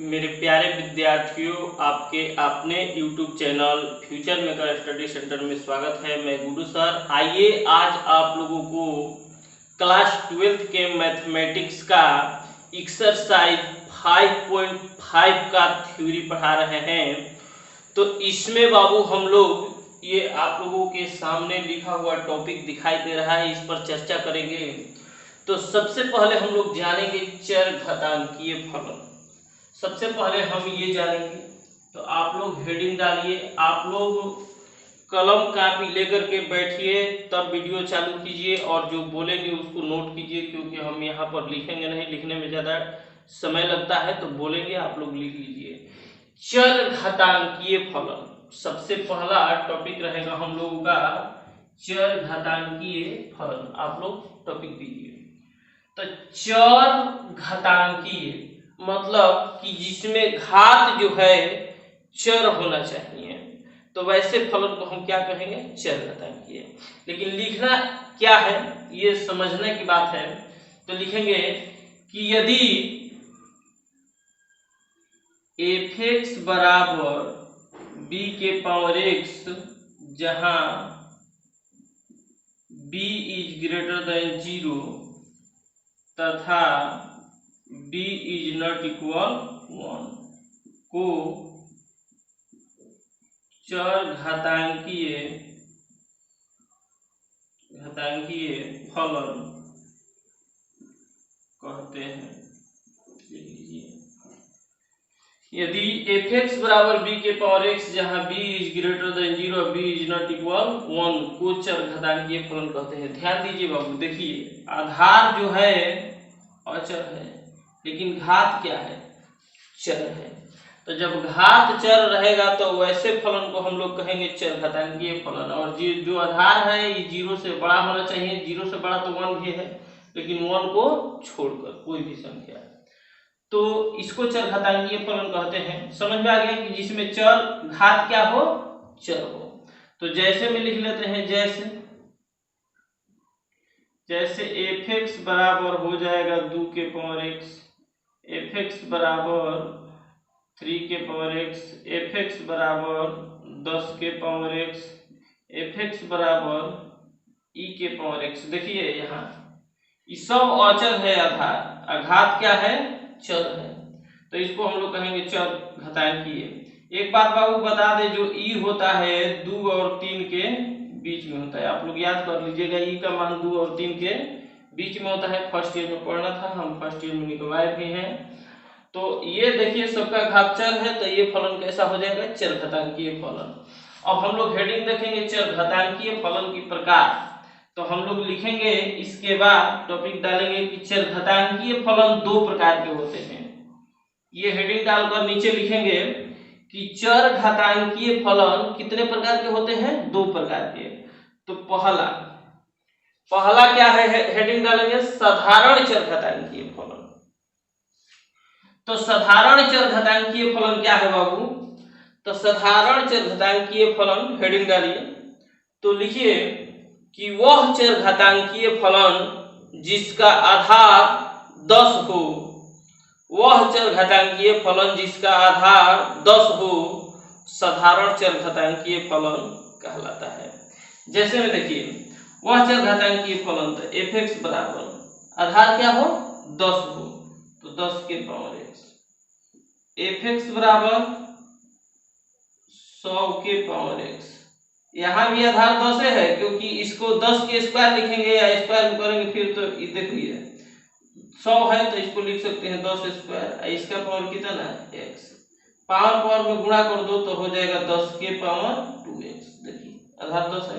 मेरे प्यारे विद्यार्थियों, आपके अपने YouTube channel future maker study centre में स्वागत है। मैं गुरु सर। आइए आज आप लोगों को क्लास 12th के मैथमेटिक्स का एक्सरसाइज 5.5 का थ्योरी पढ़ा रहे हैं। तो इसमें बाबू हम लोग ये आप लोगों के सामने लिखा हुआ टॉपिक दिखाई दे रहा है, इस पर चर्चा करेंगे। तो सबसे पहले हम लोग जानेंगे चर घातांकीय फलन। सबसे पहले हम ये जानेंगे, तो आप लोग हेडिंग डालिए। आप लोग कलम कापी लेकर के बैठिए, तब वीडियो चालू कीजिए और जो बोलेंगे उसको नोट कीजिए, क्योंकि हम यहाँ पर लिखेंगे नहीं, लिखने में ज़्यादा समय लगता है, तो बोलेंगे आप लोग लिख लीजिए। चर घातांकीय फलन सबसे पहला टॉपिक रहेगा हम लोगों का, चर घातांकीय फलन। आप लोग टॉपिक दीजिए। तो चर घातांकीय मतलब कि जिसमें घात जो है चर होना चाहिए, तो वैसे फलन को हम क्या कहेंगे? चर घातांकीय। लेकिन लिखना क्या है ये समझने की बात है। तो लिखेंगे कि यदि f(x) बराबर b के पावर x, जहां b इज ग्रेटर देन 0 तथा b इज नॉट इक्वल 1 को चर घातांकीय फलन कहते हैं। लिख लीजिए, यदि f(x) बराबर b के पावर x, जहां b is greater than 0, b is not equal 1 को चर घातांकीय फलन कहते हैं। ध्यान दीजिए बाबू, देखिए आधार जो है अचर है, लेकिन घात क्या है? चर है। तो जब घात चर रहेगा तो वैसे फलन को हम लोग कहेंगे चर घातांकीय फलन। और जो आधार है ये 0 से बड़ा होना चाहिए। 0 से बड़ा तो 1 भी है, लेकिन 1 को छोड़कर कोई भी संख्या, तो इसको चर घातांकीय फलन कहते हैं। समझ में आ गया कि जिसमें चर घात क्या हो? चर हो। तो जैसे में लिख लेते हैं, जैसे f(x) बराबर हो जाएगा 2 के पावर x, f(x) बराबर 3 के पावर x, f(x) बराबर 10 के पावर x, f(x) बराबर e के पावर x। देखिए यहाँ ये सब अचर है, आधार। घात क्या है? चर है। तो इसको हम लोग कहेंगे चर घातांकीय। एक बात बाबू बता दे, जो e होता है 2 और 3 के बीच में होता है। आप लोग याद कर लीजिएगा, ई का मान 2 और 3 के बीच में होता है। फर्स्ट ईयर में पढ़ना था, हम फर्स्ट ईयर में निकलवाए भी हैं। तो ये देखिए सबका घात चर है, तो ये फलन कैसा हो जाएगा? चर घातांकीय फलन। अब हम लोग हेडिंग देखेंगे चर घातांकीय फलन की प्रकार। तो हम लोग लिखेंगे, इसके बाद टॉपिक डालेंगे कि चर घातांकीय फलन 2 प्रकार के होते हैं। ये हेडिंग डालकर नीचे लिखेंगे कि चर घातांकीय फलन कितने प्रकार के होते हैं? 2 प्रकार के। तो पहला क्या है? हेडिंग डालेंगे साधारण चर घातांकीय फलन। तो साधारण चर घातांकीय फलन क्या है बाबू? तो साधारण चर घातांकीय फलन हेडिंग डालिए। तो लिखिए कि वह चर घातांकीय फलन जिसका आधार 10 हो, वह चर घातांकीय फलन जिसका आधार 10 हो, साधारण चर घातांकीय फलन कहलाता है। जैसे में देखिए, वह चर घातांकीय फलन तो f(x) बराबर आधार क्या हो? 10 हो, तो 10 के पावर x, f(x) बराबर 100 के पावर x। यहाँ भी आधार 10 है, क्योंकि इसको 10 के स्क्वायर लिखेंगे या स्क्वायर करेंगे फिर, तो देखिए 100 है तो इसको लिख सकते हैं 10 स्क्वायर। इसका पावर कितना है? x। पावर में गुणा कर दो तो हो जाएगा 10 के पावर 2x। देखिए आधार 10 है।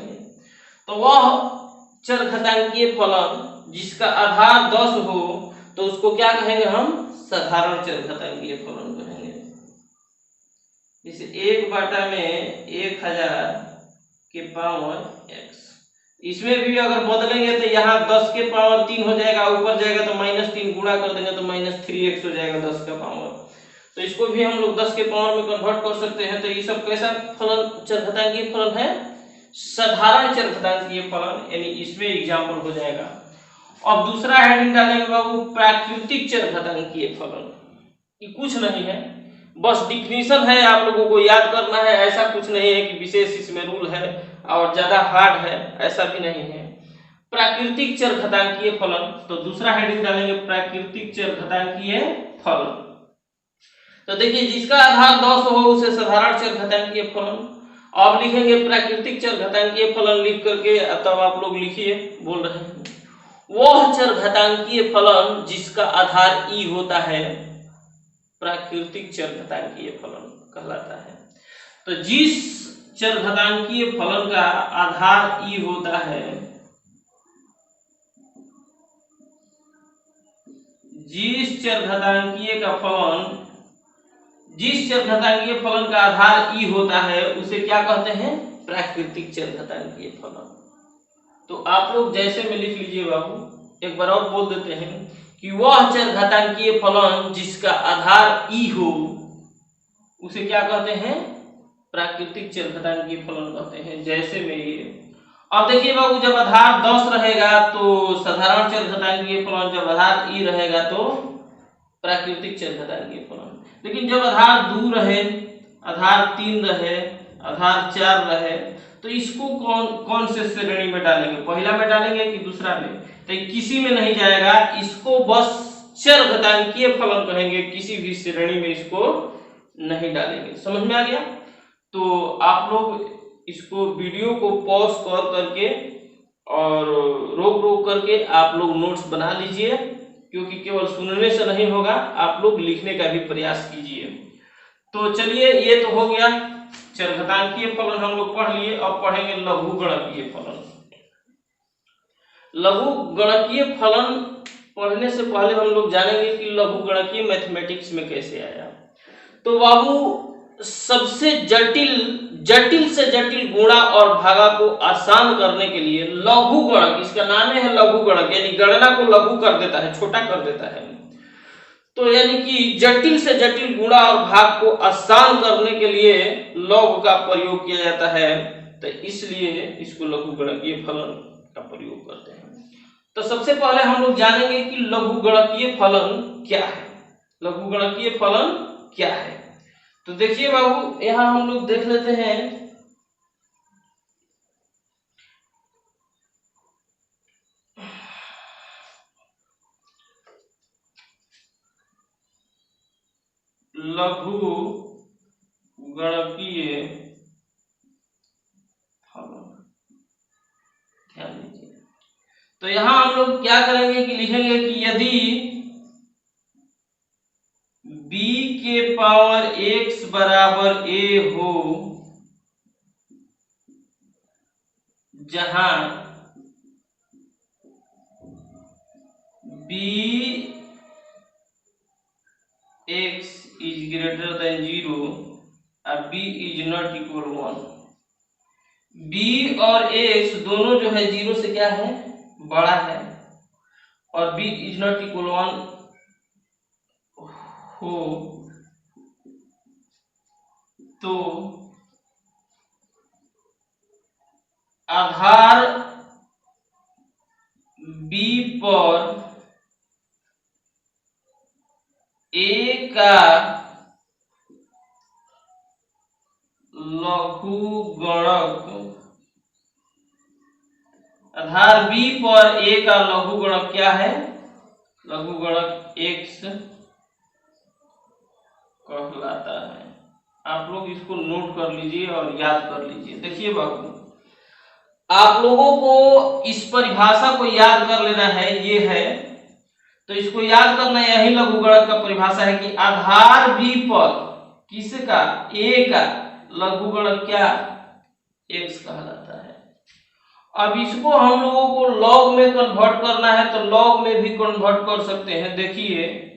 तो वह चर घातांकीय फलन जिसका आधार 10 हो, तो उसको क्या कहेंगे हम? साधारण चर घातांकीय फलन कहेंगे। जैसे 1/1000 के पावर x। इसमें भी अगर बदलेंगे तो यहाँ 10 के पावर 3 हो जाएगा, ऊपर जाएगा तो -3, गुणा कर देंगे तो -3x हो जाएगा 10 का पावर। तो इसको भी हम लोग 10 के पावर में कन्वर्ट कर सकते हैं। तो ये सब कैसा फलन? चर घातांकीय फलन है, साधारण चर घातांकीय फलन, यानी इसमें एग्जाम्पल हो जाएगा। अब दूसरा हेडिंग डालेंगे बाबू प्राकृतिक चर घातांकीय फलन। कुछ नहीं है, बस डिफिनीशन है, आप लोगों को याद करना है। ऐसा कुछ नहीं है कि विशेष इसमें रूल है और ज्यादा हार्ड है, ऐसा भी नहीं है। प्राकृतिक चरघातांकीय फलन, तो दूसरा हेडिंग डालेंगे प्राकृतिक चरघातांकीय फलन। तो देखिए जिसका आधार 10 हो उसे साधारण चरघातांकीय फलन। अब लिखेंगे प्राकृतिक चरघातांकीय फलन, लिख करके तब आप लोग लिखिए, बोल रहे हैं वह चरघातांकीय फलन जिसका आधार ई होता है प्राकृतिक चरघातांकीय फलन कहलाता है। तो जिस चरघातांकीय फलन का आधार ई होता है, जिस चरघातांकीय फलन का आधार ई होता है उसे क्या कहते हैं? प्राकृतिक चरघातांकीय फलन। तो आप लोग जैसे में लिख लीजिए बाबू, एक बार और बोल देते हैं कि वह चरघातांकीय फलन जिसका आधार ई हो उसे क्या कहते हैं? प्राकृतिक चरघातांकीय फलन कहते हैं। जैसे में ये, अब देखिए बाबू जब आधार 10 रहेगा तो साधारण चरघातांकीय फलन, जब आधार ई रहेगा तो प्राकृतिक चरघातांकीय फलन। लेकिन जब आधार 2 रहे, आधार 3 रहे, आधार 4 रहे, तो इसको कौन से श्रेणी में डालेंगे? पहला में डालेंगे कि दूसरा में? तो किसी में नहीं जाएगा, इसको बस चरघातांकीय फलन कहेंगे, किसी भी श्रेणी में इसको नहीं डालेंगे। समझ में आ गया? तो आप लोग इसको वीडियो को पॉज कर करके और रोक करके आप लोग नोट्स बना लीजिए, क्योंकि केवल सुनने से नहीं होगा, आप लोग लिखने का भी प्रयास कीजिए। तो चलिए, ये तो हो गया चरघातांकीय फलन हम लोग पढ़ लिए। अब पढ़ेंगे लघुगणकीय फलन। लघुगणकीय फलन पढ़ने से पहले हम लोग जानेंगे कि लघुगणकीय मैथमेटिक्स में कैसे आया। तो बाबू सबसे जटिल से जटिल गुणा और भागा को आसान करने के लिए लघुगणक, इसका नाम है लघुगणक, यानी गणना को लघु कर देता है, छोटा कर देता है। तो यानी कि जटिल से जटिल गुणा और भाग को आसान करने के लिए लघु का प्रयोग किया जाता है, तो इसलिए इसको लघुगणकीय फलन का प्रयोग करते हैं। तो सबसे पहले हम लोग जानेंगे कि लघुगणकीय फलन क्या है। लघुगणकीय फलन क्या है? तो देखिए बाबू, यहां हम लोग देख लेते हैं लघुगणकीय फलन। ध्यान दीजिए, तो यहां हम लोग क्या करेंगे कि लिखेंगे कि यदि b के पावर x बराबर a हो, जहां b x is greater than 0 और b is not equal 1। b और x दोनों जो है 0 से क्या है? बड़ा है, और b is not equal 1 हो तो आधार b पर a का लघुगणक, आधार b पर a का लघुगणक क्या है? लघुगणक x कहलाता है। आप लोग इसको नोट कर लीजिए और याद कर लीजिए। देखिए बाबू, आप लोगों को इस परिभाषा को याद कर लेना है, ये है, तो इसको याद करना, यही लघुगणक का परिभाषा है कि आधार b पर किसका? a का लघुगणक क्या? x कहलाता है। अब इसको हम लोगों को लॉग में कन्वर्ट करना है, तो लॉग में भी कन्वर्ट कर सकते हैं। देखिए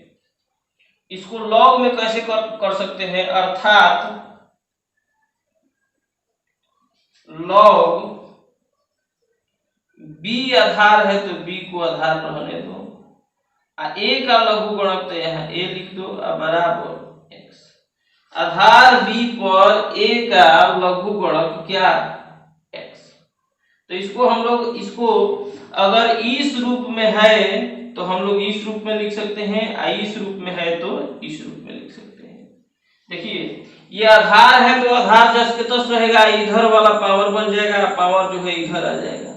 इसको लॉग में कैसे कर सकते हैं, अर्थात लॉग b आधार है तो b को आधार रहने दो, a का लघुगणक तो यहाँ a लिख दो बराबर x। आधार b पर a का लघुगणक क्या? x। तो इसको हम लोग, इसको अगर इस रूप में है तो हम लोग इस रूप में लिख सकते हैं, इस रूप में है तो इस रूप में लिख देखिए ये आधार है तो आधार जस के तस रहेगा, इधर वाला पावर बन जाएगा, पावर जो है इधर आ जाएगा।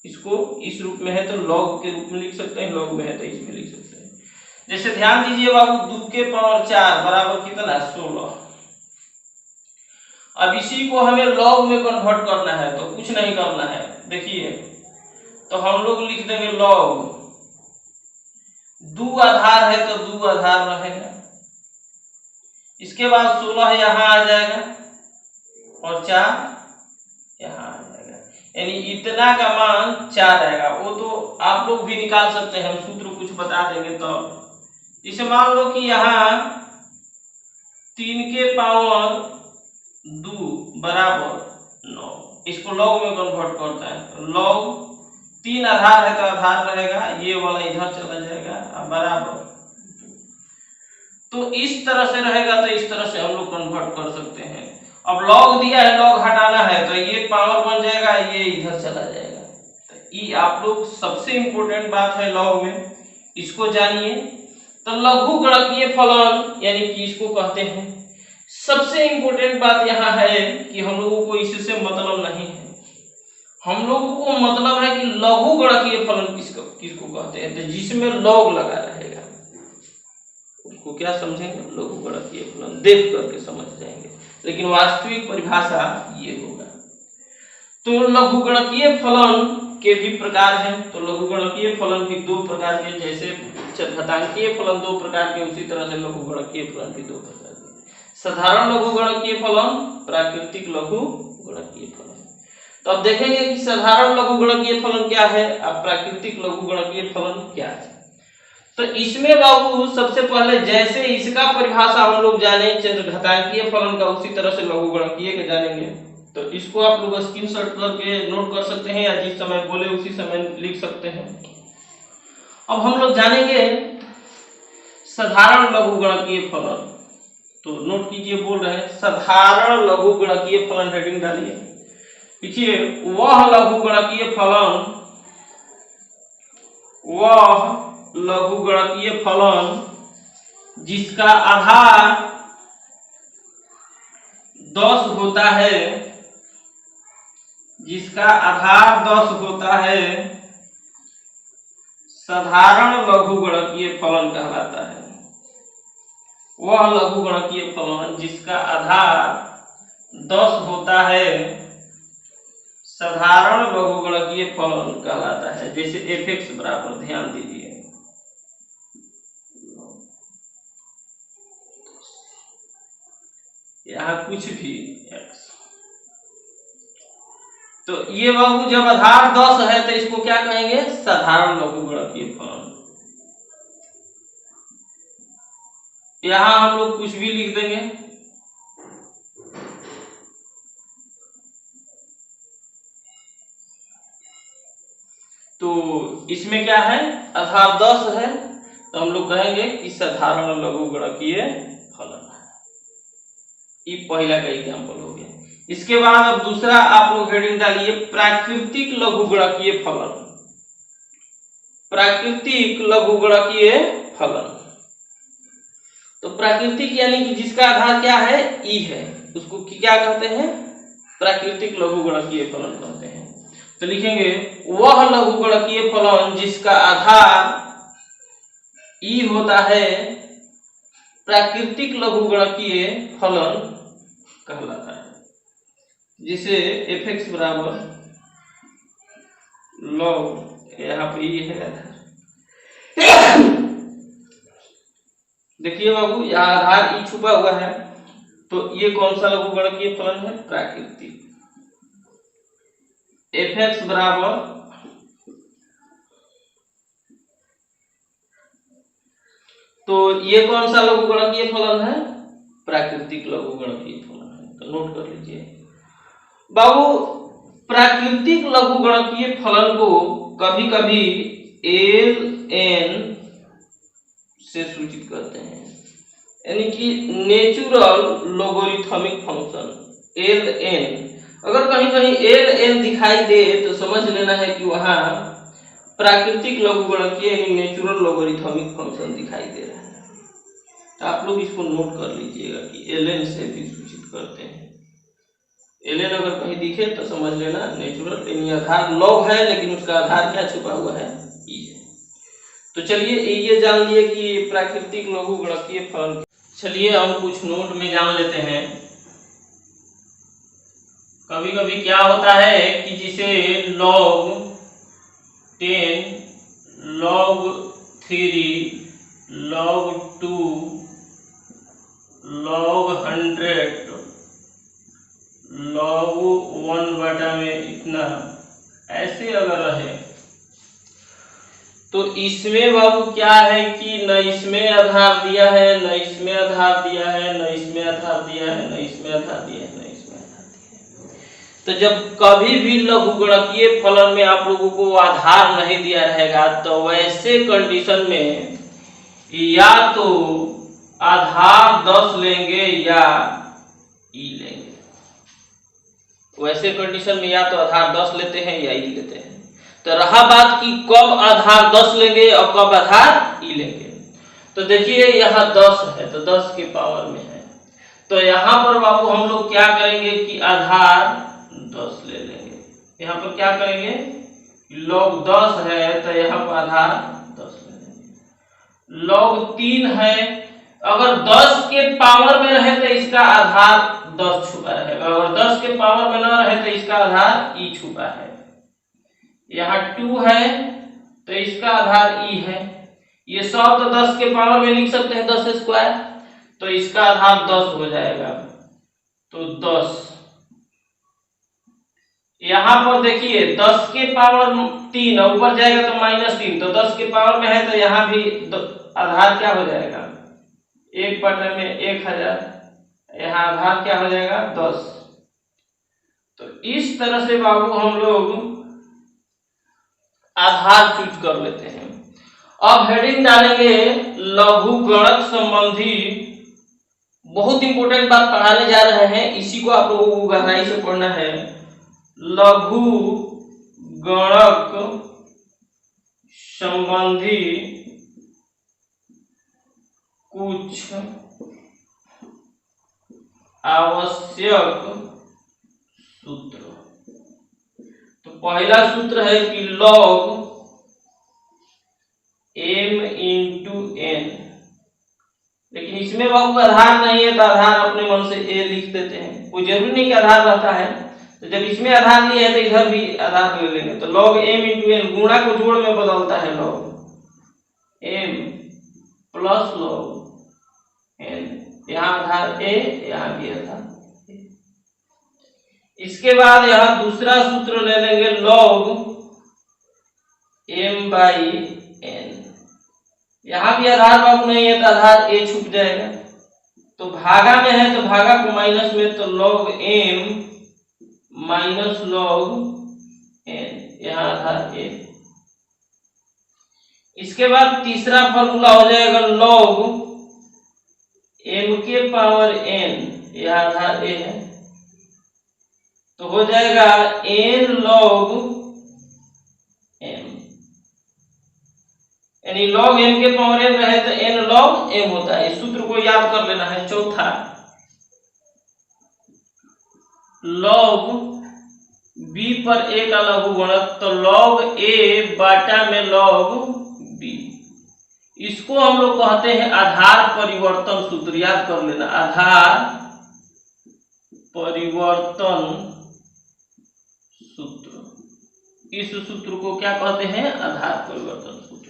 इसको इस रूप में है तो लॉग के रूप में लिख सकते हैं, लॉग में है तो इसमें लिख सकते हैं। जैसे ध्यान दीजिए बाबू 2 के पावर 4 बराबर कितना 16। अब इसी को हमें लॉग में कन्वर्ट करना है तो कुछ नहीं करना है। देखिए तो हम लोग लिख देंगे लॉग 2 आधार है तो 2 आधार रहेगा, इसके बाद 16 यहाँ आ जाएगा और 4 यहाँ आ जाएगा, यानी इतना का मान 4 आएगा। वो तो आप लोग भी निकाल सकते हैं, हम सूत्र कुछ बता देंगे। तो इसे मान लो कि यहाँ 3 के पावर 2 बराबर 9, इसको लॉग में कन्वर्ट करता है। लॉग 3 आधार है तो आधार रहेगा, ये वाला इधर चला जाएगा बराबर। तो इस तरह से रहेगा, तो इस तरह से हम लोग कन्वर्ट कर सकते हैं। अब लॉग दिया है, लॉग हटाना है तो ये पावर बन जाएगा, ये इधर चला जाएगा। तो ये आप लोग सबसे इंपॉर्टेंट बात है लॉग में, इसको जानिए। तो लघु गणकीय फलन यानी कि इसको कहते हैं। सबसे इंपॉर्टेंट बात यहाँ है कि हम लोगों को इससे मतलब नहीं है, हम लोगों को मतलब है कि लघु गणकीय फलन किसको कहते हैं, तो जिसमें लॉग लगा रहेगा उसको क्या समझेंगे, लघु गणकीय फलन। देख करके समझ जाएंगे, लेकिन वास्तविक परिभाषा ये होगा। तो लघु गणकीय फलन के भी प्रकार हैं। तो लघु गणकीय फलन भी 2 प्रकार के, जैसे घातांकीय फलन 2 प्रकार के, उसी तरह से लघु गणकीय फलन भी 2 प्रकार के। साधारण लघु गणकीय फलन, प्राकृतिक लघु गणकीय फलन। तो अब देखेंगे कि साधारण लघु गणकीय फलन क्या है और प्राकृतिक लघु गणकीय फलन क्या है। तो इसमें बाबू सबसे पहले जैसे इसका परिभाषा हम लोग जाने घातांकीय फलन का, उसी तरह से लघु गणकीय का जानेंगे। तो इसको आप लोग स्क्रीनशॉट करके नोट कर सकते हैं, या जिस समय बोले उसी समय लिख सकते हैं। अब हम लोग जानेंगे साधारण लघु गणकीय फलन। तो नोट कीजिए, बोल रहे हैं साधारण लघु गणकीय फलन, हेडिंग डालिए। देखिए वह लघु गणकीय फलन, वह लघु गणकीय फलन जिसका आधार 10 होता है, जिसका आधार 10 होता है, साधारण लघु गणकीय फलन कहलाता है। वह लघु गणकीय फलन जिसका आधार 10 होता है, साधारण लघु गणकीय फलन कहलाता है। जैसे f(x) बराबर, ध्यान दीजिए, यहाँ कुछ भी x। तो ये बाबू जब आधार 10 है तो इसको क्या कहेंगे, साधारण लघु गणकीय फलन। यहाँ हम लोग कुछ भी लिख देंगे। तो इसमें क्या है, आधार 10 है तो हम लोग कहेंगे कि साधारण लघु गणकीय फलन। ये पहला का एग्जाम्पल हो गया। इसके बाद अब दूसरा आप लोग हेडिंग डालिए, प्राकृतिक लघु गणकीय फलन। प्राकृतिक लघु गणकीय फलन। तो प्राकृतिक यानी कि जिसका आधार क्या है, ई है, उसको क्या कहते हैं, प्राकृतिक लघु गणकीय फलन कहते हैं। तो लिखेंगे वह लघु गणकीय फलन जिसका आधार ई होता है, प्राकृतिक लघु गणकीय फलन कहलाता है। जिसे f(x) बराबर लॉग, यहाँ पे ये है आधार। देखिए बाबू यहाँ आधार ई छुपा हुआ है, तो ये कौन सा लघु गणकीय फलन है, प्राकृतिक। f(x) बराबर तो ये कौन सा लघु गणकीय फलन है, प्राकृतिक लघु गणकीय फलन है। तो नोट कर लीजिए बाबू, प्राकृतिक लघु गणकीय फलन को कभी कभी ln से सूचित करते हैं, यानी कि नेचुरल लोगरिथमिक फंक्शन ln। अगर कहीं कहीं ln दिखाई दे तो समझ लेना है कि वहां प्राकृतिक लघु गणकीय यानी नेचुरल लोगरिथमिक फंक्शन दिखाई दे रहा है। आप लोग इसको नोट कर लीजिएगा कि ln से भी सूचित करते हैं। ln अगर कहीं दिखे तो समझ लेना नेचुरल, यानी आधार लॉग है लेकिन उसका आधार क्या छुपा हुआ है, ई है। तो चलिए ये जान लिए कि प्राकृतिक लघुगणकीय फलन। चलिए हम कुछ नोट में जान लेते हैं। कभी कभी क्या होता है कि जिसे log 10, log 3, log 2, log 100, log 1 बटा में इतना ऐसे अगर रहे तो इसमें बाबू क्या है कि न इसमें आधार दिया है, न इसमें आधार दिया है, न इसमें आधार दिया है, न इसमें आधार दिया है, न इसमें आधार दिया है। तो जब कभी भी लघुगणकीय फलन में आप लोगों को आधार नहीं दिया रहेगा तो वैसे कंडीशन में या तो आधार 10 लेंगे या ई लेंगे। वैसे कंडीशन में या तो आधार 10 लेते हैं या ई लेते हैं। तो रहा बात कि कब आधार 10 लेंगे और कब आधार ई लेंगे। तो देखिए यहाँ 10 है तो 10 के पावर में है, तो यहाँ पर बाबू हम लोग क्या करेंगे कि आधार 10 ले लेंगे। यहाँ पर क्या करेंगे, log 10 है तो यहाँ पर आधार 10 ले लेंगे। log 3 है, अगर 10 के पावर में रहे तो इसका आधार 10 छुपा रहेगा, अगर 10 के पावर में न रहे तो इसका आधार ई छुपा है। यहाँ 2 है तो इसका आधार ई है। ये सब तो 10 के पावर में लिख सकते हैं 10 स्क्वायर, तो इसका आधार 10 हो जाएगा। तो 10 यहाँ पर देखिए 10 के पावर 3 ऊपर जाएगा तो -3, तो 10 के पावर में है तो यहाँ भी आधार क्या हो जाएगा 1 बटे में 1000, यहाँ आधार क्या हो जाएगा 10। तो इस तरह से बाबू हम लोग आधार चूज कर लेते हैं। अब हेडिंग डालेंगे लघुगणक संबंधी। बहुत इंपॉर्टेंट बात पढ़ाने जा रहे हैं, इसी को आप लोगों को गहराई से पढ़ना है। लघुगणक संबंधी कुछ आवश्यक सूत्र। तो पहला सूत्र है कि log m into n, लेकिन इसमें बाबू आधार नहीं है तो आधार अपने मन से a लिख देते हैं, कोई जरूरी नहीं कि आधार रहता है। तो जब इसमें आधार नहीं है तो इधर भी आधार ले लेंगे। तो log m into n गुणा को जोड़ में बदलता है, log m plus log n, यहाँ आधार a, यहाँ भी आधार। इसके बाद यहाँ दूसरा सूत्र ले लेंगे log m by n, यहाँ भी आधार बाबू नहीं है तो आधार a छुप जाएगा। तो भागा में है तो भागा को माइनस में, तो log m minus log n, यहाँ आधार a। इसके बाद तीसरा फॉर्मूला हो जाएगा log m के पावर n, यहाँ आधार a है, तो हो जाएगा n log m, यानी log m के पावर n रहे तो n log m होता है। इस सूत्र को याद कर लेना है। चौथा log b पर a का लघुगणक, तो log a बटा में log b, इसको हम लोग कहते हैं आधार परिवर्तन सूत्र। याद कर लेना, आधार परिवर्तन सूत्र, इस सूत्र को क्या कहते हैं, आधार परिवर्तन सूत्र।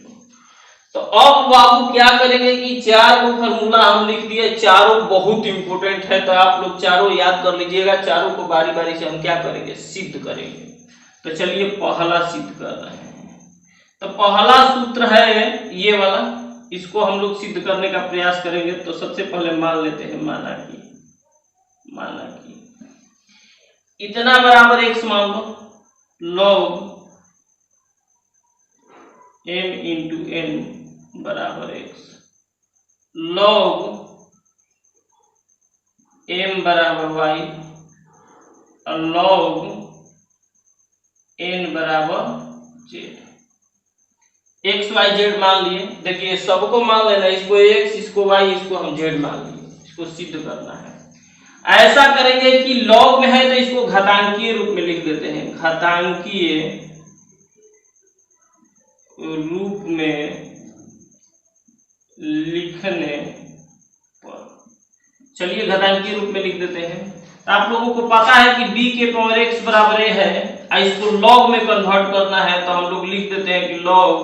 तो अब बाबू क्या करेंगे कि 4 को फॉर्मूला हम लिख दिए, चारों बहुत इंपॉर्टेंट है तो आप लोग चारों याद कर लीजिएगा। चारों को बारी बारी से हम क्या करेंगे, सिद्ध करेंगे। तो चलिए पहला सिद्ध कर रहे हैं। तो पहला सूत्र है ये वाला, इसको हम लोग सिद्ध करने का प्रयास करेंगे। तो सबसे पहले मान लेते हैं, माना कि इतना बराबर x मान लो, log m इंटू n बराबर x, log m बराबर y और log n बराबर z। एक्स वाई जेड मान लिए। देखिए सबको मान लेना, इसको एक्स, इसको वाई, इसको हम जेड मान लिए। इसको सिद्ध करना है। ऐसा करेंगे कि लॉग में है तो इसको घातांकीय रूप में लिख देते हैं, घातांकीय रूप में लिखने पर, चलिए घातांकीय रूप में लिख देते हैं। तो आप लोगों को पता है कि b के पावर x बराबर a है, इसको log में कन्वर्ट करना है तो हम लोग लिख देते हैं कि log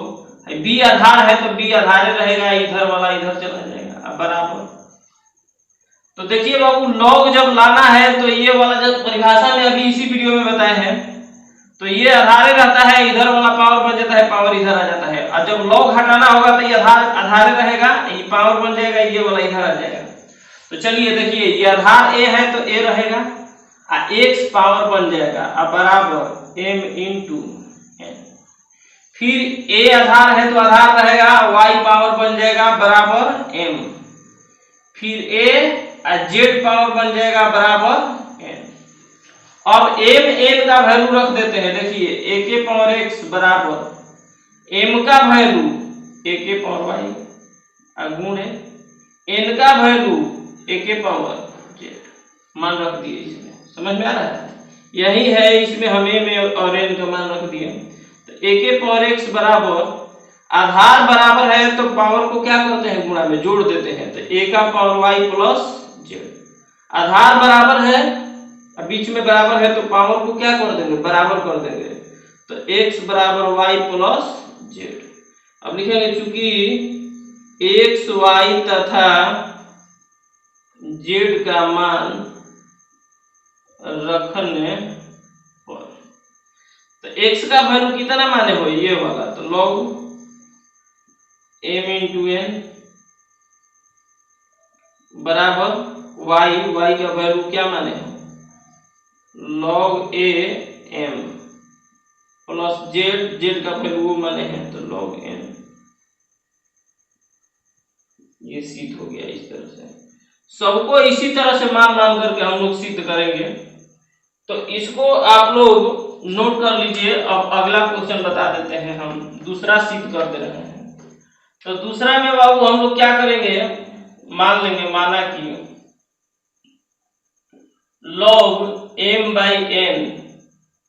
b आधार है तो b आधार रहेगा, इधर वाला इधर चला जाएगा बराबर। तो देखिए बाबू log जब लाना है तो ये वाला जब परिभाषा में अभी इसी वीडियो में बताए हैं तो ये आधार रहता है, इधर वाला पावर बन जाता है, पावर इधर आ जाता है। और जब log हटाना होगा तो ये आधार रहेगा, ये पावर बन जाएगा, ये वाला इधर आ जाएगा। तो चलिए देखिए ये आधार a है तो a रहेगा और x पावर बन जाएगा अब बराबर m इंटू n। फिर a आधार है तो आधार रहेगा, y पावर बन जाएगा बराबर m। फिर a और z पावर बन जाएगा बराबर n। अब m n का वैल्यू रख देते हैं। देखिए a के पावर x बराबर m का वैल्यू a के पावर y गुणे n का वैल्यू a के पावर z मान रख दिए। इसमें समझ में आ रहा है, यही है इसमें हम a में और n का मान रख दिए। तो a के पावर x बराबर आधार बराबर है तो पावर को क्या करते हैं गुणा में जोड़ देते हैं। तो a का पावर y प्लस z, आधार बराबर है और बीच में बराबर है तो पावर को क्या कर देंगे बराबर कर देंगे। तो x बराबर y प्लस z। अब लिखेंगे चूंकि x y तथा z का मान रखने पर, तो x का वैल्यू कितना माने हो ये वाला, तो log m इंटू n बराबर y का वैल्यू क्या माने हो log a m plus z का वैल्यू माने हैं तो log n। ये सिद्ध हो गया। इस तरह से सबको इसी तरह से मान करके हम लोग सिद्ध करेंगे। तो इसको आप लोग नोट कर लीजिए। अब अगला क्वेश्चन बता देते हैं, हम दूसरा सिद्ध कर दे रहे हैं। तो दूसरा में बाबू हम लोग क्या करेंगे, मान लेंगे माना कि log m बाई n,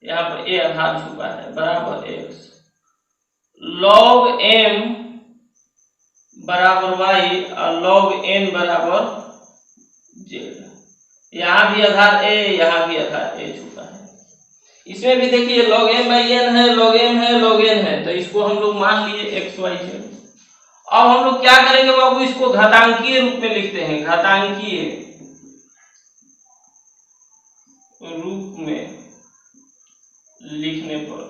यहाँ पर a आधार छुपा है, बराबर x, log m बराबर y और log n बराबर z। यहाँ भी आधार a, यहाँ भी आधार a छुपा है। इसमें भी देखिए log m बाई n है, log m है, log n है, तो इसको हम लोग मान लिए x y z। अब हम लोग क्या करेंगे बाबू, इसको घातांकीय रूप में लिखते हैं, घातांकीय रूप में लिखने पर।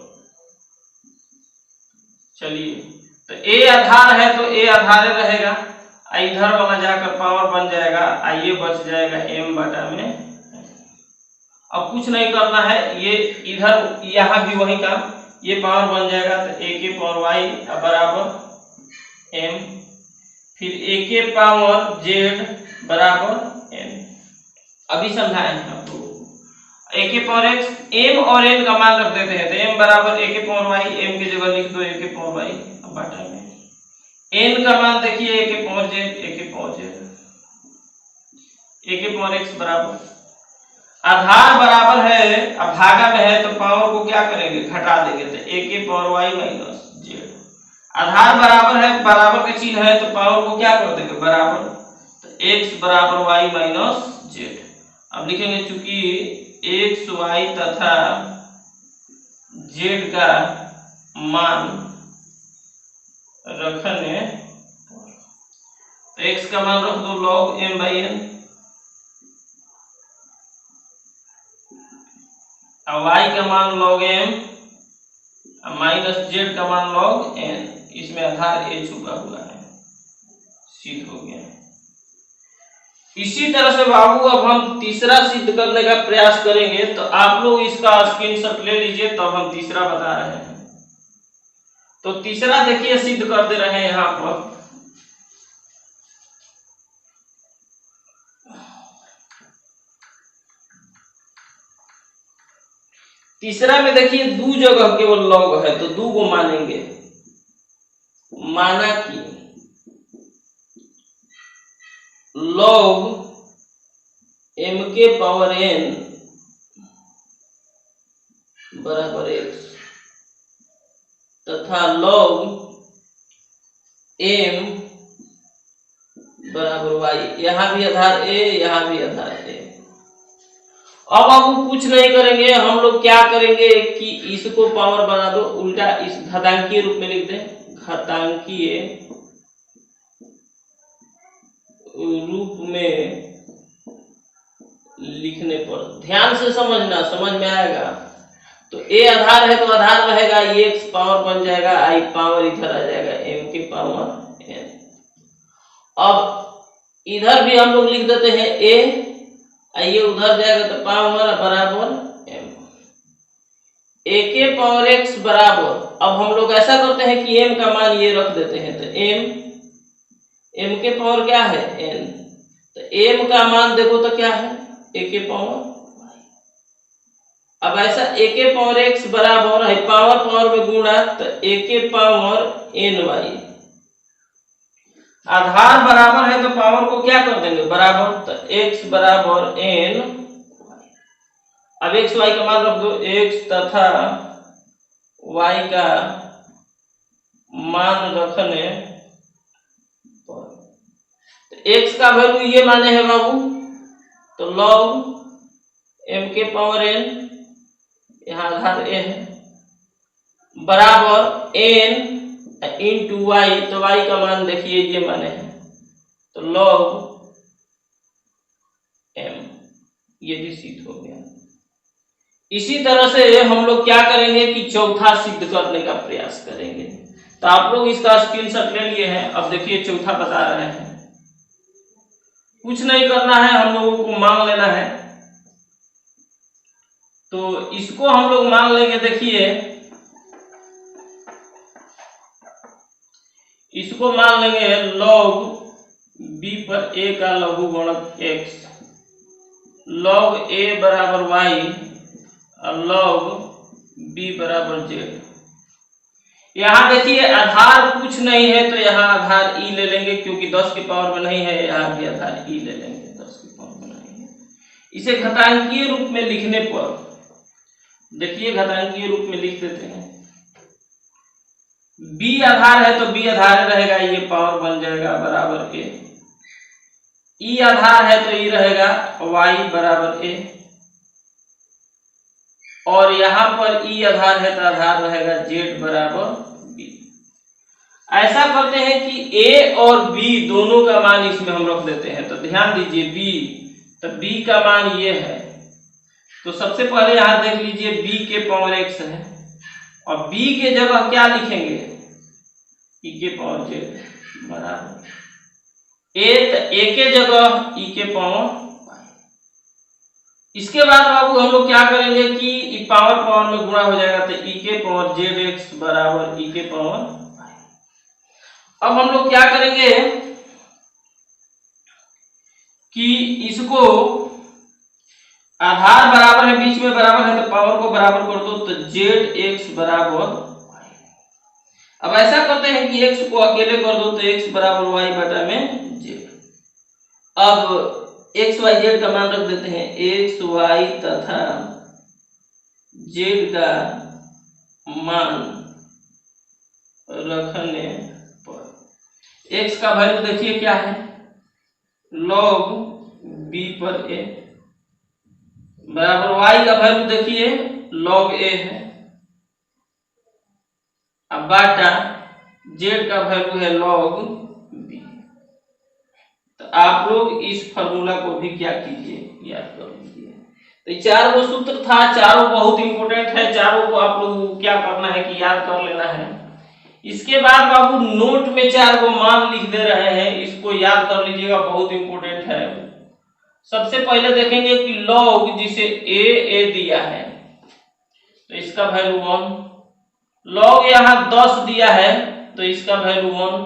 चलिए तो a आधार है तो a आधार रहेगा, इधर वाला जाकर पावर बन जाएगा, ये बच जाएगा m बटा में। अब कुछ नहीं करना है, ये इधर यहाँ भी वही का, ये पावर बन जाएगा तो a के पावर y बराबर m, फिर a के पावर z बराबर n। अभी समझाए हैं आप लोगों को। a के पावर x, m और n का मान रख देते हैं तो m बराबर a के पावर y, m की जगह लिख दो a के पावर y बटा में। n का मान देखिए a के पावर z, a के पावर z, a के पावर x बराबर आधार बराबर है, अब भागा में है तो पावर को क्या करेंगे घटा देंगे तो a के पावर y माइनस z। आधार बराबर है, बराबर का चिन्ह है तो पावर को क्या कर देंगे बराबर, तो x बराबर y माइनस z। अब लिखेंगे चूंकि x y तथा z का मान रखने तो x का मान रख दो log m बाई n और y का मान log m माइनस z का मान log n। इसमें आधार a छुपा हुआ है, सिद्ध हो गया। इसी तरह से बाबू अब हम तीसरा सिद्ध करने का प्रयास करेंगे, तो आप लोग इसका स्क्रीनशॉट ले लीजिए, तब हम तीसरा बता रहे हैं। तो तीसरा देखिए सिद्ध कर दे रहे हैं यहाँ पर। तीसरा में देखिए दो जगह केवल log है तो दो को मानेंगे। माना कि log m के पावर n बराबर x तथा log m बराबर y। यहाँ भी आधार a, यहाँ भी आधार a। अब हम कुछ नहीं करेंगे, हम लोग क्या करेंगे कि इसको पावर बना दो, उल्टा इस घातांकीय रूप में लिख दें। घातांकीय रूप में लिखने पर ध्यान से समझना, समझ में आएगा। तो a आधार है तो आधार रहेगा, ये x पावर बन जाएगा, i पावर इधर आ जाएगा m के पावर n। अब इधर भी हम लोग लिख देते हैं a, ये उधर जाएगा तो पावर बराबर m। a के पावर x बराबर, अब हम लोग ऐसा करते हैं कि m का मान ये रख देते हैं, तो m के पावर क्या है n, तो m का मान देखो तो क्या है a के पावर। अब ऐसा a के पावर x बराबर है, पावर पावर में गुणा, तो a के पावर ny। आधार बराबर है तो पावर को क्या कर देंगे बराबर, तो x बराबर n। अब x y का मान रख दो, x तथा y का मान रखने पर, तो x का वैल्यू ये माने है बाबू, तो log m के पावर n, यहाँ आधार a है, बराबर n इंटू y, तो y का मान देखिए ये माने है, तो log m, ये भी सिद्ध हो गया। इसी तरह से हम लोग क्या करेंगे कि चौथा सिद्ध करने का प्रयास करेंगे। तो आप लोग इसका स्क्रीनशॉट ले लिए हैं, अब देखिए चौथा बता रहे हैं। कुछ नहीं करना है, हम लोगों को मान लेना है। तो इसको हम लोग मान लेंगे, देखिए इसको मान लेंगे log b पर a का लघुगणक x, log a बराबर y और log b बराबर z। यहाँ देखिए आधार कुछ नहीं है तो यहाँ आधार e ले लेंगे, क्योंकि 10 के पावर में नहीं है, यहाँ भी आधार e ले लेंगे, 10 के पावर में नहीं है। इसे घातांकीय रूप में लिखने पर देखिए, घातांकीय रूप में लिख देते हैं, b आधार है तो b आधार रहेगा, ये पावर बन जाएगा बराबर a। e आधार है तो e रहेगा y बराबर a, और यहाँ पर e आधार है तो आधार रहेगा z बराबर b। ऐसा करते हैं कि a और b दोनों का मान इसमें हम रख देते हैं। तो ध्यान दीजिए b, तो b का मान ये है, तो सबसे पहले यहाँ देख लीजिए b के पावर x है, और b के जगह क्या लिखेंगे, e के पावर z बराबर a, तो a के जगह e के पावर। इसके बाद बाबू हम लोग क्या करेंगे कि पावर पावर में गुणा हो जाएगा, तो e के पावर zx बराबर e के पावर। अब हम लोग क्या करेंगे कि इसको आधार बराबर है, बीच में बराबर है, तो पावर को बराबर कर दो, तो zx बराबर। अब ऐसा करते हैं कि x को अकेले कर दो, तो x बराबर y बटा में z। अब x y z का मान रख देते हैं, x y तथा z का मान रखने पर x का वैल्यू देखिए क्या है, log b पर a बराबर y का वैल्यू देखिए log a है, अब बाटा z का वैल्यू है log b। तो आप लोग इस फॉर्मूला को भी क्या कीजिए, याद कर लीजिए। तो चार वो सूत्र था, चारों बहुत इंपोर्टेंट है, चारों को आप लोगों को क्या करना है कि याद कर लेना है। इसके बाद बाबू नोट में चार को मान लिख दे रहे हैं, इसको याद कर लीजिएगा, बहुत इंपोर्टेंट है। सबसे पहले देखेंगे कि log जिसे a दिया है तो इसका वैल्यू 1, log यहाँ 10 दिया है तो इसका वैल्यू 1,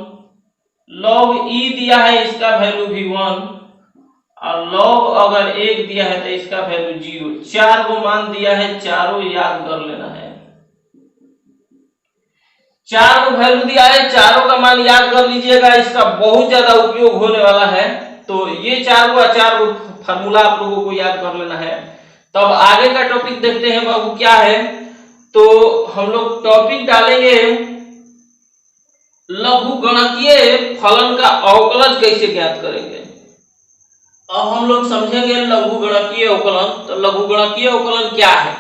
log e दिया है इसका वैल्यू भी 1, और log अगर 1 दिया है तो इसका वैल्यू 0। चार को मान दिया है, चारों याद कर लेना है। चार को वैल्यू दिया है, चारों का मान याद कर लीजिएगा, इसका बहुत ज्यादा उपयोग होने वाला है। तो ये चार को फार्मूला आप लोगों को याद कर लेना है। तब आगे का टॉपिक देखते हैं बाबू क्या है। तो हम लोग टॉपिक डालेंगे लघुगणकीय फलन का अवकलज कैसे ज्ञात करेंगे। अब हम लोग समझेंगे लघुगणकीय अवकलन। तो लघुगणकीय अवकलन क्या है,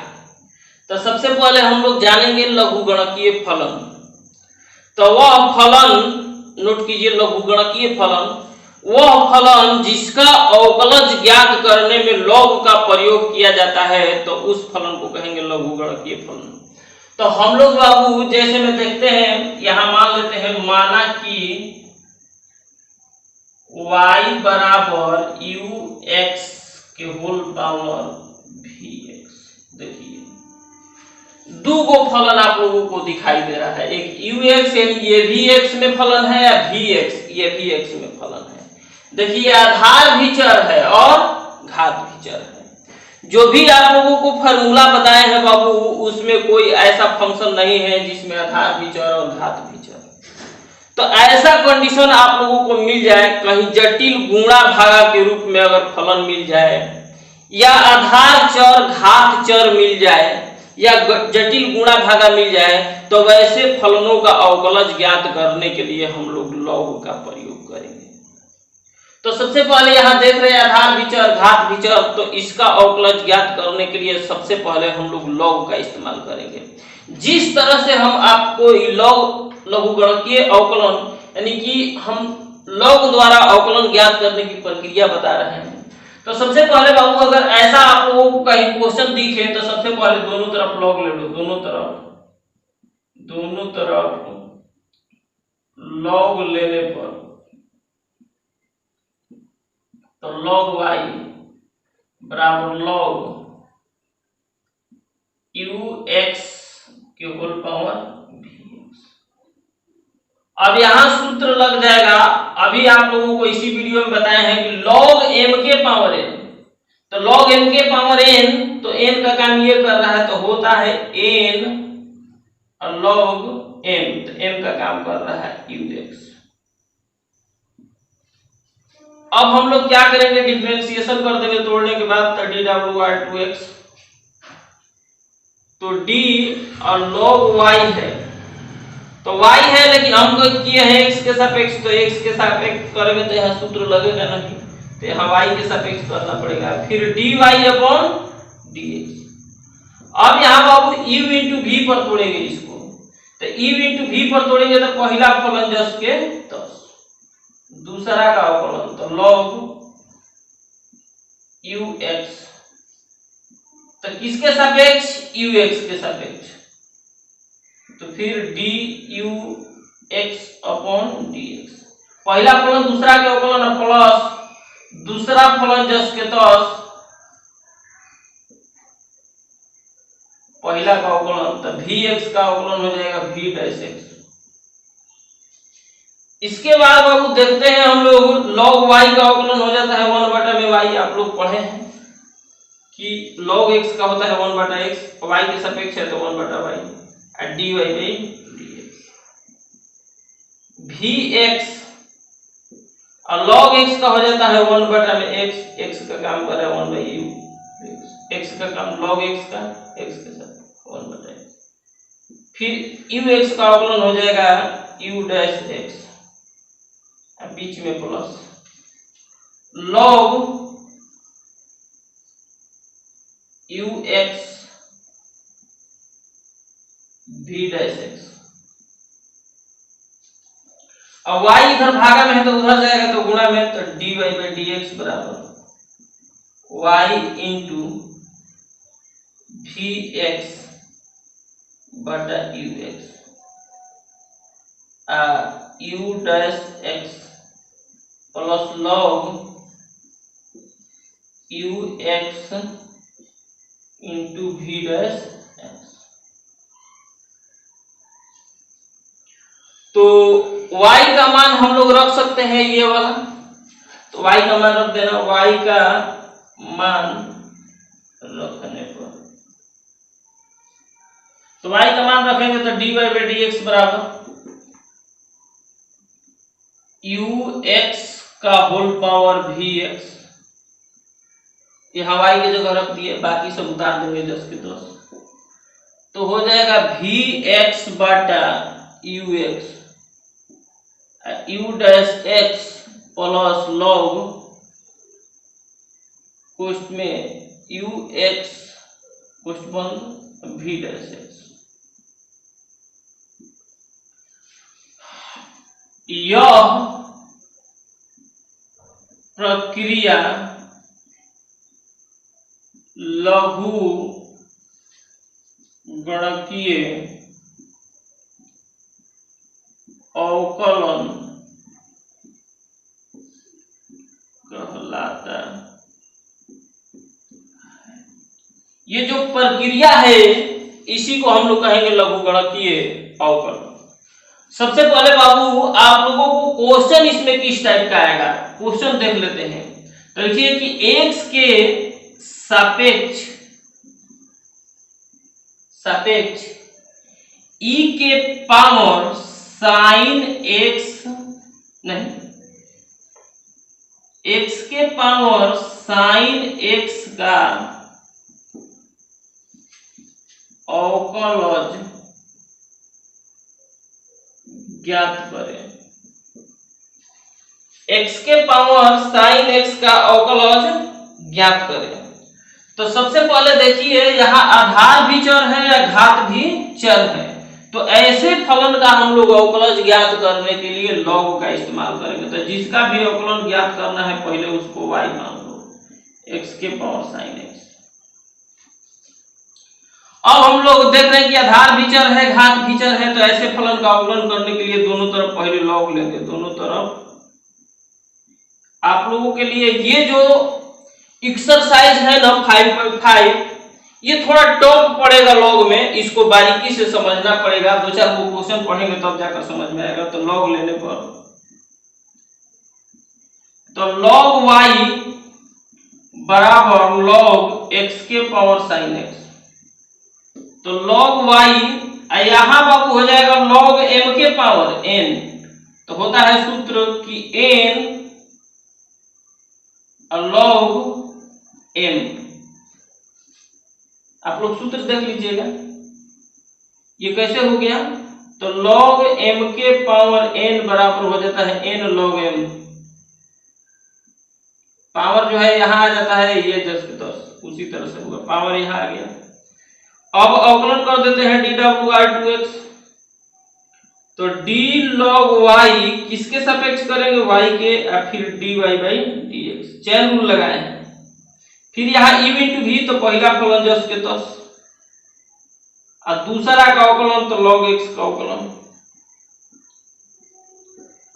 तो सबसे पहले हम लोग जानेंगे लघुगणकीय फलन। तो वह फलन, नोट कीजिए, लघुगणकीय फलन वह फलन जिसका अवकलज ज्ञात करने में लॉग का प्रयोग किया जाता है, तो उस फलन को कहेंगे लघुगणकीय फलन। तो हम लोग बाबू जैसे में देखते हैं, यहां मान लेते हैं, माना कि y बराबर यू एक्स के होल पावर भी एक्स। देखिए दो गो फलन आप लोगों को दिखाई दे रहा है, एक यू एक्स ये भी एक्स में फलन है, या भी एक्स ये भी एक्स में फलन है। देखिए आधार भी चर है और घात भी चर है। जो भी आप लोगों को फार्मूला बताए हैं बाबू, उसमें कोई ऐसा फंक्शन नहीं है जिसमें आधार भी चर और घात भी चर। तो ऐसा कंडीशन आप लोगों को मिल जाए, कहीं जटिल गुणा भागा के रूप में अगर फलन मिल जाए, या आधार चर घात चर मिल जाए, या जटिल गुणा भागा मिल जाए, तो वैसे फलनों का अवकलज ज्ञात करने के लिए हम लोग लॉग का प्रयोग करेंगे। तो सबसे पहले यहां देख रहे हैं आधार विचर घात विचर, तो इसका अवकलज ज्ञात करने के लिए सबसे पहले हम लोग लॉग का इस्तेमाल करेंगे। जिस तरह से हम आपको लघुगणकीय अवकलन यानी कि हम लॉग द्वारा अवकलन ज्ञात करने की प्रक्रिया बता रहे हैं। तो सबसे पहले बाबू अगर ऐसा आप लोगों को कहीं क्वेश्चन दिखे, तो सबसे पहले दोनों तरफ लॉग ले लो, दोनों तरफ लॉग लेने पर, तो log y बराबर log यू एक्स के होल पावर भी। अब यहां सूत्र लग जाएगा, अभी आप लोगों को इसी वीडियो में बताए हैं कि log m के पावर n। तो log m के पावर n, तो n का काम ये कर रहा है, तो होता है n और log m, तो m का काम कर रहा है ux। अब हम लोग क्या करेंगे, डिफरेंशिएशन कर देंगे तोड़ने के बाद, तो dw/2x, तो d और log y है, तो y है लेकिन हम को किए हैं x के सापेक्ष, तो x के सापेक्ष करेंगे तो यहां सूत्र लगेगा नहीं, तो यहां y के सापेक्ष करना पड़ेगा, फिर dy/dx। अब यहां बाबू u into v पर तोड़ेंगे इसको, तो u into v पर तोड़ेंगे तो पहला फलन जस के 10, दूसरा का अवकलन तो log ux, तो किसके सापेक्ष, ux के सापेक्ष, तो फिर dux/dx। पहला फलन दूसरा के अवकलन प्लस दूसरा फलन जस के 10, पहला का अवकलन, तो vx का अवकलन हो जाएगा v'(x)। इसके बाद बाबू देखते हैं हम लोग log y का अवकलन हो जाता है 1/y। आप लोग पढ़े हैं कि log x का होता है 1/x, y के सापेक्ष है तो 1/y, और dy/dx। vx और log x का हो जाता है 1/x, x का काम कर रहा है 1/u, x का काम log x का x के साथ 1/x, फिर ux का अवकलन हो जाएगा u'(x), बीच में प्लस log ux v'(x), अब y इधर भागा में है तो उधर जाएगा तो गुणा में, तो dy/dx बराबर y into vx/ux, u'(x) plus log ux into v'(x)। तो y का मान हम लोग रख सकते हैं ये वाला, तो y का मान रख देना, y का मान रखने पर तो y का मान रखेंगे तो dy बाई डी एक्स बराबर ux का होल पावर vx, यहाँ y की जगह रख दिए, बाकी सब उतार देंगे 10 के 10, तो हो जाएगा vx बटा ux u dash x plus log कोष्ठ में ux कोष्ठ बंद v डैश x। यह प्रक्रिया लघु गणकीय अवकलन कहलाता। ये जो प्रक्रिया है इसी को हम लोग कहेंगे लघु गणकीय अवकलन। सबसे पहले बाबू आप लोगों को क्वेश्चन इसमें किस टाइप का आएगा, क्वेश्चन देख लेते हैं। तो देखिए कि x के सापेक्ष e के पावर साइन x नहीं, x के पावर साइन x का अवकलज ज्ञात करें। x के पावर साइन x का अवकलज ज्ञात करें। तो सबसे पहले देखिए यहाँ आधार भी चर है या घात भी चर है, तो ऐसे फलन का हम लोग अवकलज ज्ञात करने के लिए लॉग का इस्तेमाल करेंगे। तो जिसका भी अवकलन ज्ञात करना है पहले उसको y मान लो, x के पावर साइन x। अब हम लोग देख रहे हैं कि आधार भी चर है घात भी चर है, तो ऐसे फलन का अवकलन करने के लिए दोनों तरफ पहले लॉग लेंगे। दोनों तरफ आप लोगों के लिए ये जो एक्सरसाइज है ना 5.5, ये थोड़ा टफ पड़ेगा लॉग में, इसको बारीकी से समझना पड़ेगा। दो चार वो क्वेश्चन पढ़ेंगे तब जाकर समझ में आएगा। तो लॉग लेने पर तो log y बराबर log x के पावर साइन x, तो log y यहां बाबू हो जाएगा log m के पावर n। तो होता है सूत्र कि n log m। आप लोग सूत्र देख लीजिएगा ये कैसे हो गया। तो log m के पावर n बराबर हो जाता है n log m। पावर जो है यहाँ आ जाता है ये 10 के 10, उसी तरह से होगा, पावर यहाँ आ गया। अब अवकलन कर देते हैं dw/2x। तो d log y किसके सापेक्ष करेंगे, y के, और फिर dy/dx, चैन रूल लगाए हैं। फिर यहाँ u into v, तो पहला फलन 10 के 10 और दूसरा का अवकलन तो log x का अवकलन,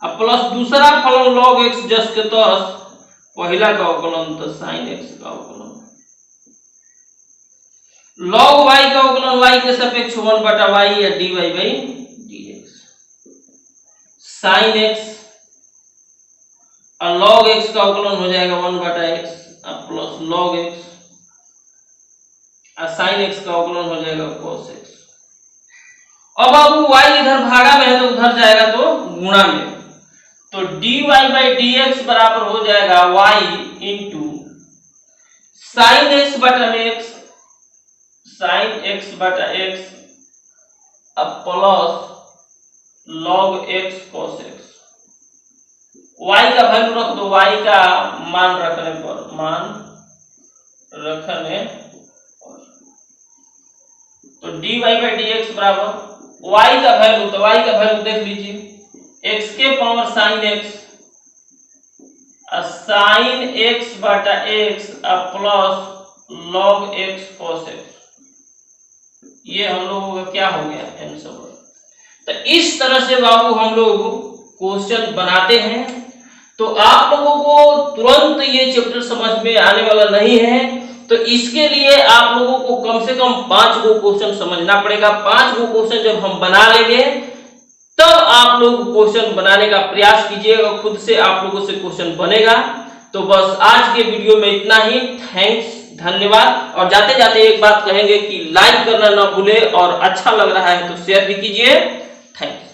अब प्लस दूसरा फलन log x 10 के 10, पहला का अवकलन तो sin x का अवकलन। log y का अवकलन y के सापेक्ष 1/y या dy/dx, sin x और log x का अवकलन हो जाएगा 1/x और प्लस log x और sin x का अवकलन हो जाएगा cos x। अब बाबू y इधर भागा में है तो उधर जाएगा तो गुणा में, तो dy/dx बराबर हो जाएगा y इंटू sin x बटा x, sin x बटा x अब plus log x cos x। y का वैल्यू रख दो, y का मान रखने पर तो dy/dx बराबर y का वैल्यू, तो y का वैल्यू देख लीजिए x के पावर sin x और sin x बटा x और plus log x cos x। ये हम लोगों का क्या हो गया आंसर। तो इस तरह से बाबू हम लोग क्वेश्चन बनाते हैं। तो आप लोगों को तुरंत ये चैप्टर समझ में आने वाला नहीं है, तो इसके लिए आप लोगों को कम से कम 5 गो क्वेश्चन समझना पड़ेगा। 5 गो क्वेश्चन जब हम बना लेंगे तब आप लोग क्वेश्चन बनाने का प्रयास कीजिएगा, खुद से आप लोगों से क्वेश्चन बनेगा। तो बस आज के वीडियो में इतना ही। थैंक्स, धन्यवाद। और जाते जाते एक बात कहेंगे कि लाइक करना ना भूले और अच्छा लग रहा है तो शेयर भी कीजिए। Thank you.